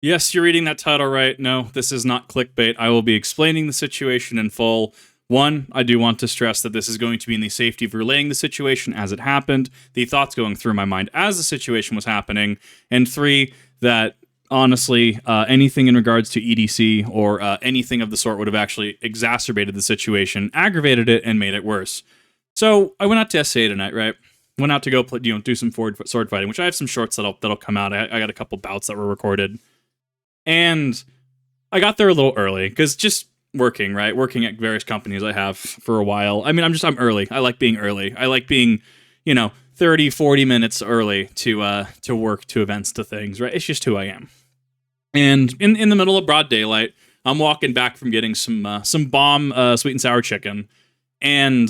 Yes, you're reading that title right. No, this is not clickbait. I will be explaining the situation in full. One, I do want to stress that this is going to be in the safety of relaying the situation as it happened, the thoughts going through my mind as the situation was happening, and three, that honestly, anything in regards to EDC or anything of the sort would have actually exacerbated the situation, aggravated it, and made it worse. So I went out to SCA tonight, right? Went out to go play, do some sword fighting, which I have some shorts that'll come out. I got a couple bouts that were recorded. And I got there a little early because just working, right? Working at various companies I have for a while. I mean, I'm early. I like being early. I like being, 30, 40 minutes early to work, to events, to things, right? It's just who I am. And in the middle of broad daylight, I'm walking back from getting some bomb sweet and sour chicken. And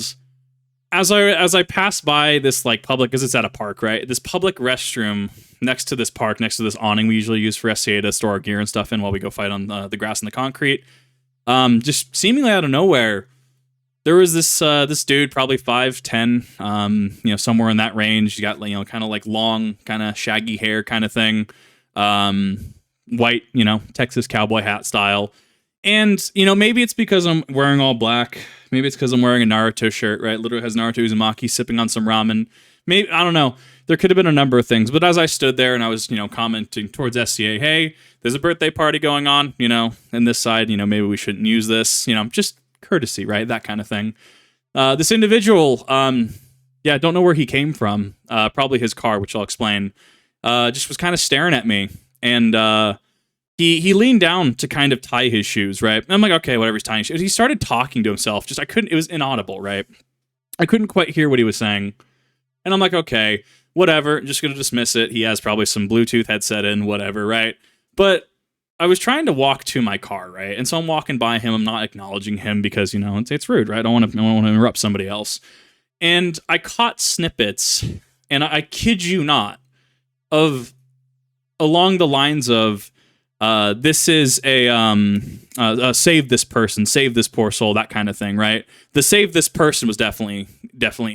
as I pass by this like public, because it's at a park, right? This public restroom next to this park, next to this awning we usually use for SCA to store our gear and stuff in while we go fight on the grass and the concrete. Just seemingly out of nowhere, there was this dude, probably 5'10", somewhere in that range. He got kind of like long, kind of shaggy hair, kind of thing, white, Texas cowboy hat style. And, maybe it's because I'm wearing all black. Maybe it's because I'm wearing a Naruto shirt, right? Literally has Naruto Uzumaki sipping on some ramen. Maybe, I don't know. There could have been a number of things. But as I stood there and I was, commenting towards SCA, hey, there's a birthday party going on, and this side, maybe we shouldn't use this, just courtesy, right? That kind of thing. This individual, don't know where he came from. Probably his car, which I'll explain. Just was kind of staring at me. And, he leaned down to kind of tie his shoes, right? And I'm like, okay, whatever, he's tying shoes. He started talking to himself. It was inaudible, right? I couldn't quite hear what he was saying. And I'm like, okay, whatever, just going to dismiss it. He has probably some Bluetooth headset in, whatever, right? But I was trying to walk to my car, right? And so I'm walking by him. I'm not acknowledging him because, it's rude, right? I don't want to interrupt somebody else. And I caught snippets, and I kid you not, of along the lines of, this is a save this person, save this poor soul, that kind of thing, right? The save this person was definitely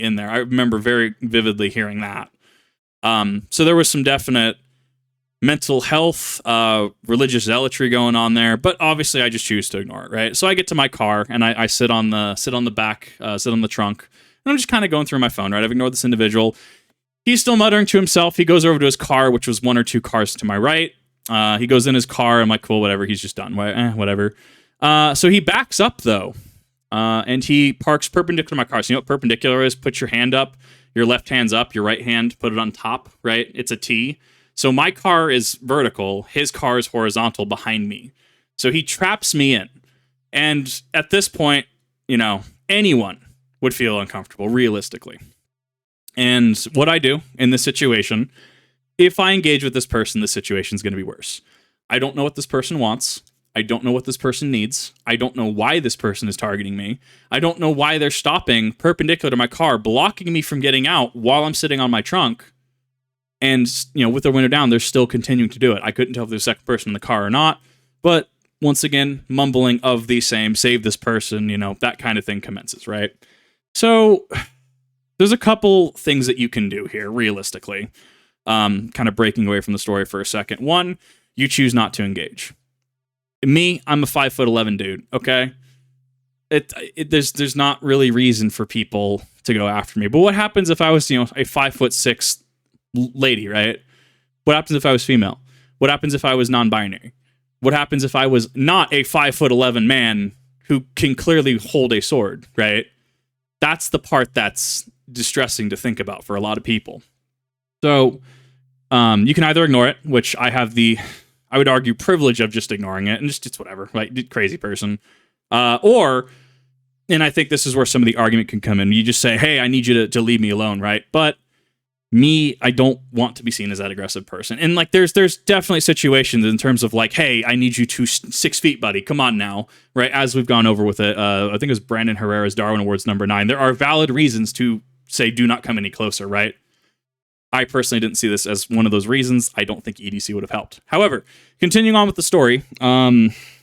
in there. I remember very vividly hearing that. So there was some definite mental health, religious zealotry going on there, but obviously I just choose to ignore it, right? So I get to my car and I sit on the back, sit on the trunk, and I'm just kind of going through my phone, right? I've ignored this individual. He's still muttering to himself. He goes over to his car, which was one or two cars to my right. He goes in his car. I'm like, cool, whatever. He's just done. Whatever. So he backs up, though, and he parks perpendicular to my car. So you know what perpendicular is? Put your hand up. Your left hand's up. Your right hand, put it on top, right? It's a T. So my car is vertical. His car is horizontal behind me. So he traps me in. And at this point, anyone would feel uncomfortable, realistically. And what I do in this situation, if I engage with this person, the situation's going to be worse. I don't know what this person wants. I don't know what this person needs. I don't know why this person is targeting me. I don't know why they're stopping perpendicular to my car, blocking me from getting out while I'm sitting on my trunk. And, with their window down, they're still continuing to do it. I couldn't tell if there's a second person in the car or not. But once again, mumbling of the same, save this person, that kind of thing commences, right? So there's a couple things that you can do here, realistically. Kind of breaking away from the story for a second. One, you choose not to engage. Me, I'm a 5'11" dude. Okay, there's not really reason for people to go after me. But what happens if I was a 5'6" lady, right? What happens if I was female? What happens if I was non-binary? What happens if I was not a 5'11" man who can clearly hold a sword, right? That's the part that's distressing to think about for a lot of people. So you can either ignore it, which I have I would argue, privilege of just ignoring it and just it's whatever, like crazy person. Or, and I think this is where some of the argument can come in. You just say, hey, I need you to leave me alone, right? But me, I don't want to be seen as that aggressive person. And like, there's definitely situations in terms of like, hey, I need you to 6 feet, buddy. Come on now, right? As we've gone over with it, I think it was Brandon Herrera's Darwin Awards number 9. There are valid reasons to say, do not come any closer, right? I personally didn't see this as one of those reasons. I don't think EDC would have helped. However, continuing on with the story,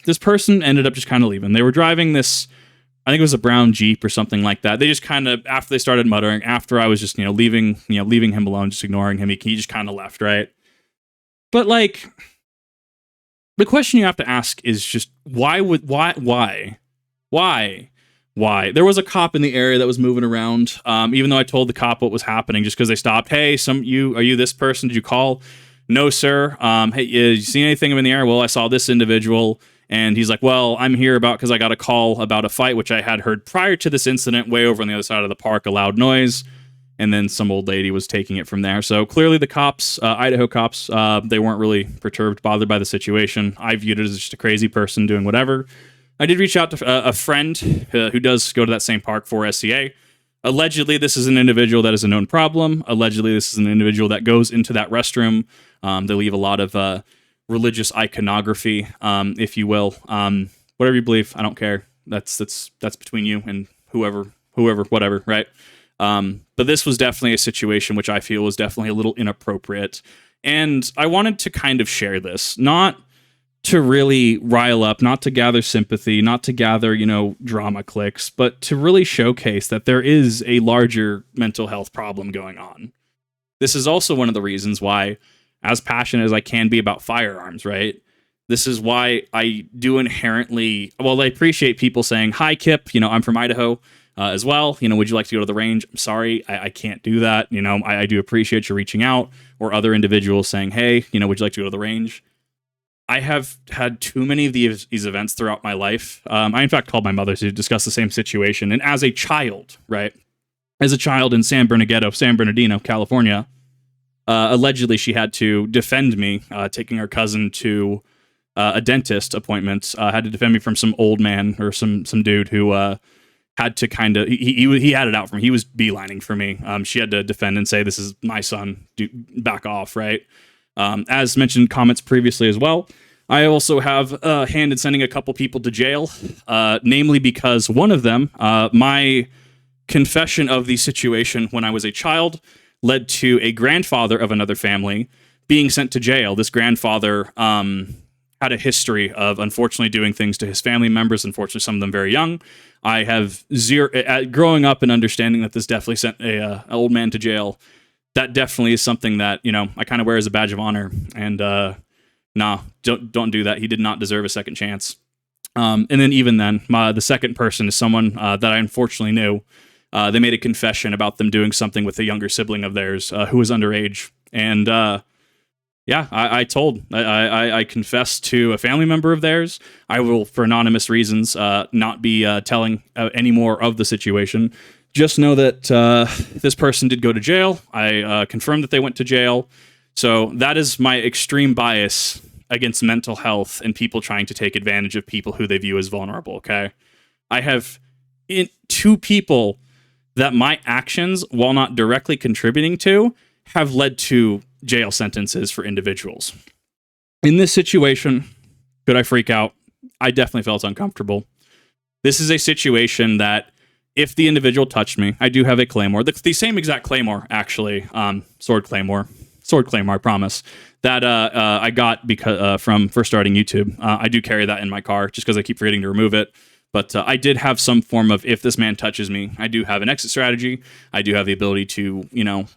this person ended up just kind of leaving. They were driving this, I think it was a brown Jeep or something like that. They just kind of, after they started muttering, after I was just, leaving him alone, just ignoring him, he just kind of left, right? But like, the question you have to ask is just why? There was a cop in the area that was moving around. Even though I told the cop what was happening, just because they stopped. Hey, are you this person? Did you call? No, sir. Hey, you see anything in the air? Well, I saw this individual. And he's like, well, I'm here because I got a call about a fight, which I had heard prior to this incident way over on the other side of the park, a loud noise. And then some old lady was taking it from there. So clearly the cops, Idaho cops, they weren't really perturbed, bothered by the situation. I viewed it as just a crazy person doing whatever. I did reach out to a friend who does go to that same park for SCA. Allegedly, this is an individual that is a known problem. Allegedly, this is an individual that goes into that restroom. They leave a lot of religious iconography, if you will. Whatever you believe, I don't care. That's between you and whoever, whatever, right? But this was definitely a situation which I feel was definitely a little inappropriate. And I wanted to kind of share this, not to really rile up, not to gather sympathy, not to gather, drama clicks, but to really showcase that there is a larger mental health problem going on. This is also one of the reasons why, as passionate as I can be about firearms, right? This is why I do inherently, I appreciate people saying, hi, Kip, I'm from Idaho as well. Would you like to go to the range? I'm sorry, I can't do that. I do appreciate you reaching out, or other individuals saying, hey, would you like to go to the range? I have had too many of these events throughout my life. I, in fact, called my mother to discuss the same situation. And as a child, right? As a child in San Bernardino, California, allegedly she had to defend me, taking her cousin to a dentist appointment, had to defend me from some old man or some dude who had to kind of, he had it out for me. He was beelining for me. She had to defend and say, this is my son, back off, right? As mentioned comments previously as well, I also have a hand in sending a couple people to jail, namely because one of them, my confession of the situation when I was a child, led to a grandfather of another family being sent to jail. This grandfather had a history of unfortunately doing things to his family members, unfortunately some of them very young. I have growing up and understanding that this definitely sent an old man to jail. That definitely is something that, I kind of wear as a badge of honor. And don't do that. He did not deserve a second chance. And then even then, the second person is someone that I unfortunately knew. They made a confession about them doing something with a younger sibling of theirs who was underage. And I confessed to a family member of theirs. I will, for anonymous reasons, not be telling any more of the situation. Just know that this person did go to jail. I confirmed that they went to jail. So that is my extreme bias against mental health and people trying to take advantage of people who they view as vulnerable, okay? I have two people that my actions, while not directly contributing to, have led to jail sentences for individuals. In this situation, could I freak out? I definitely felt uncomfortable. This is a situation that if the individual touched me, I do have a claymore. The same exact claymore, actually. Sword claymore, I promise. That I got from first starting YouTube. I do carry that in my car just because I keep forgetting to remove it. But I did have some form of, if this man touches me, I do have an exit strategy. I do have the ability to,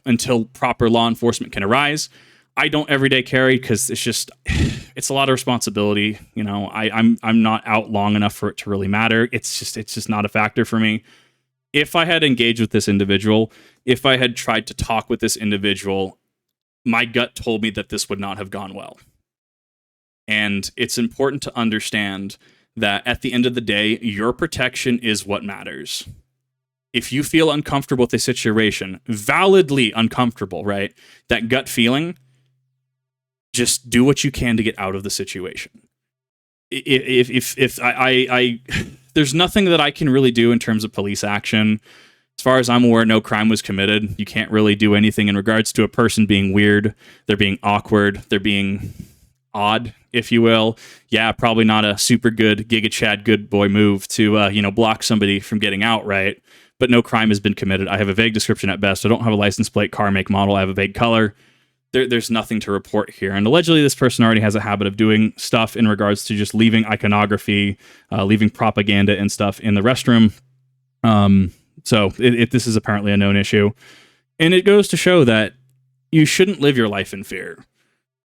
until proper law enforcement can arise. I don't everyday carry because it's a lot of responsibility. I'm not out long enough for it to really matter. It's just not a factor for me. If I had engaged with this individual, if I had tried to talk with this individual, my gut told me that this would not have gone well. And it's important to understand that at the end of the day, your protection is what matters. If you feel uncomfortable with a situation, validly uncomfortable, right? That gut feeling, just do what you can to get out of the situation. If I there's nothing that I can really do in terms of police action. As far as I'm aware, no crime was committed. You can't really do anything in regards to a person being weird. They're being awkward. They're being odd, if you will. Yeah, probably not a super good Giga Chad good boy move to block somebody from getting out, right? But no crime has been committed. I have a vague description at best. I don't have a license plate, car, make, model. I have a vague color. There's nothing to report here. And allegedly, this person already has a habit of doing stuff in regards to just leaving iconography, leaving propaganda and stuff in the restroom. So this is apparently a known issue. And it goes to show that you shouldn't live your life in fear,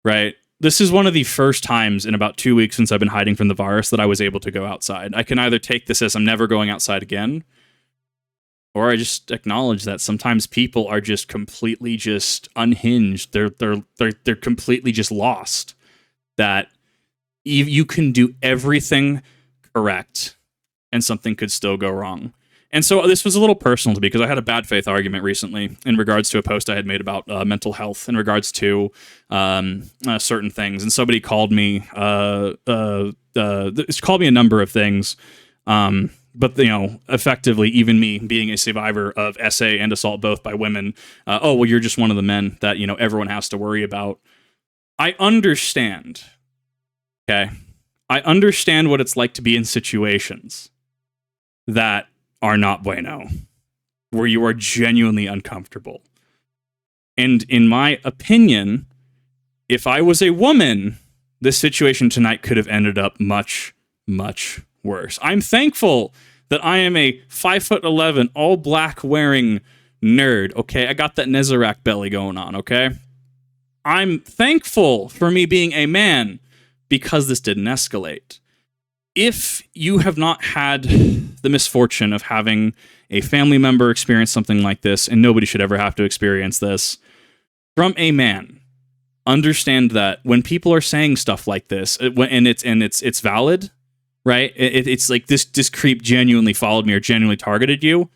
right? this is one of the first times in about 2 weeks since I've been hiding from the virus that I was able to go outside. I can either take this as I'm never going outside again, or I just acknowledge that sometimes people are just completely just unhinged. They're completely just lost. That you can do everything correct and something could still go wrong. And so this was a little personal to me because I had a bad faith argument recently in regards to a post I had made about mental health in regards to certain things. And somebody called me, it's called me a number of things. But, effectively, even me being a survivor of SA and assault both by women, you're just one of the men that, everyone has to worry about. I understand. Okay. I understand what it's like to be in situations that are not bueno, where you are genuinely uncomfortable. And in my opinion, if I was a woman, this situation tonight could have ended up much, much worse. I'm thankful that I am a 5'11", all black wearing nerd. Okay, I got that Nezarek belly going on. Okay, I'm thankful for me being a man because this didn't escalate. If you have not had the misfortune of having a family member experience something like this, and nobody should ever have to experience this, from a man, understand that when people are saying stuff like this, and it's valid, right? It's like this creep genuinely followed me or genuinely targeted you.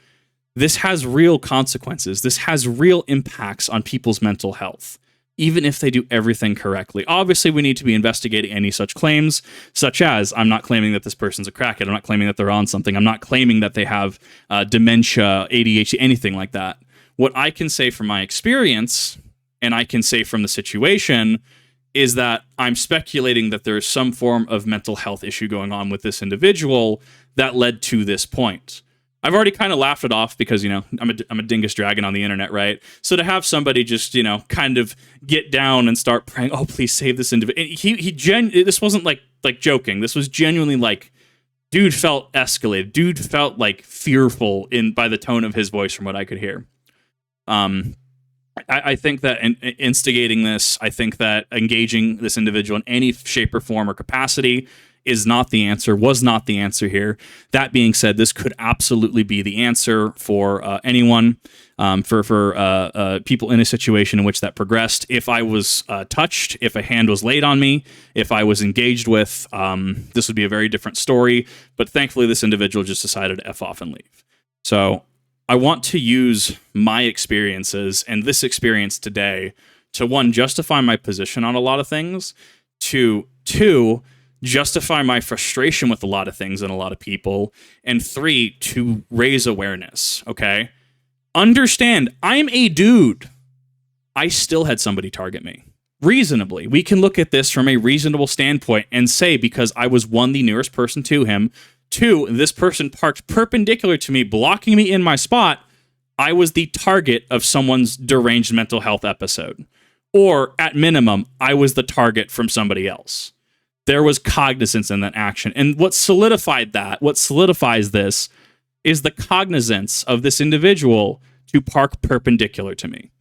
This has real consequences. This has real impacts on people's mental health, even if they do everything correctly. Obviously, we need to be investigating any such claims, such as, I'm not claiming that this person's a crackhead, I'm not claiming that they're on something, I'm not claiming that they have dementia, ADHD, anything like that. What I can say from my experience, and I can say from the situation, is that I'm speculating that there is some form of mental health issue going on with this individual that led to this point. I've already kind of laughed it off because, I'm a dingus dragon on the internet, right? So to have somebody just, kind of get down and start praying, oh, please save this individual. This wasn't like joking. This was genuinely like, dude felt escalated. Dude felt like fearful by the tone of his voice from what I could hear. I think that instigating this, I think that engaging this individual in any shape or form or capacity is not the answer, was not the answer here. That being said, this could absolutely be the answer for anyone, for people in a situation in which that progressed. If I was touched, if a hand was laid on me, if I was engaged with, this would be a very different story. But thankfully, this individual just decided to F off and leave. So I want to use my experiences and this experience today to, one, justify my position on a lot of things, to, two, justify my frustration with a lot of things and a lot of people, and three, to raise awareness, okay? Understand, I'm a dude. I still had somebody target me. Reasonably. We can look at this from a reasonable standpoint and say, because I was, one, the nearest person to him, two, this person parked perpendicular to me, blocking me in my spot, I was the target of someone's deranged mental health episode. Or, at minimum, I was the target from somebody else. There was cognizance in that action. And what solidifies this, is the cognizance of this individual to park perpendicular to me.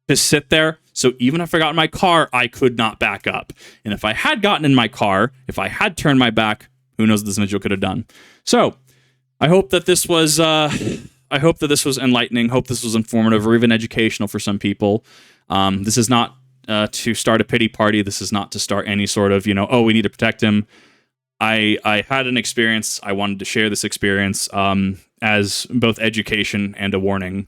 To sit there, so even if I got in my car, I could not back up. And if I had gotten in my car, if I had turned my back, who knows what this individual could have done. So, I hope that this was enlightening, hope this was informative or even educational for some people. This is not to start a pity party. This is not to start any sort of, we need to protect him. I had an experience. I wanted to share this experience as both education and a warning,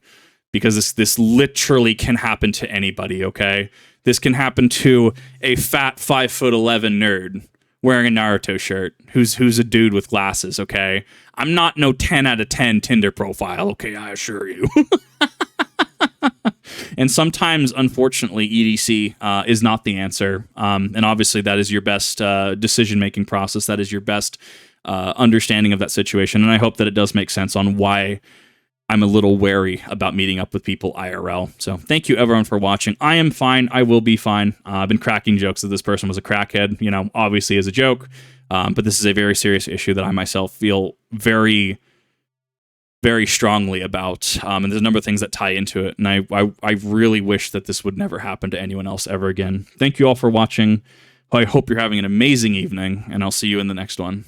because this literally can happen to anybody, okay? This can happen to a fat 5'11" nerd wearing a Naruto shirt who's a dude with glasses, okay? I'm not no 10 out of 10 Tinder profile, okay? I assure you. And sometimes, unfortunately, EDC is not the answer. And obviously, that is your best decision-making process. That is your best understanding of that situation. And I hope that it does make sense on why I'm a little wary about meeting up with people IRL. So thank you, everyone, for watching. I am fine. I will be fine. I've been cracking jokes that this person was a crackhead, obviously as a joke. But this is a very serious issue that I myself feel very, very strongly about. And there's a number of things that tie into it. And I really wish that this would never happen to anyone else ever again. Thank you all for watching. I hope you're having an amazing evening, and I'll see you in the next one.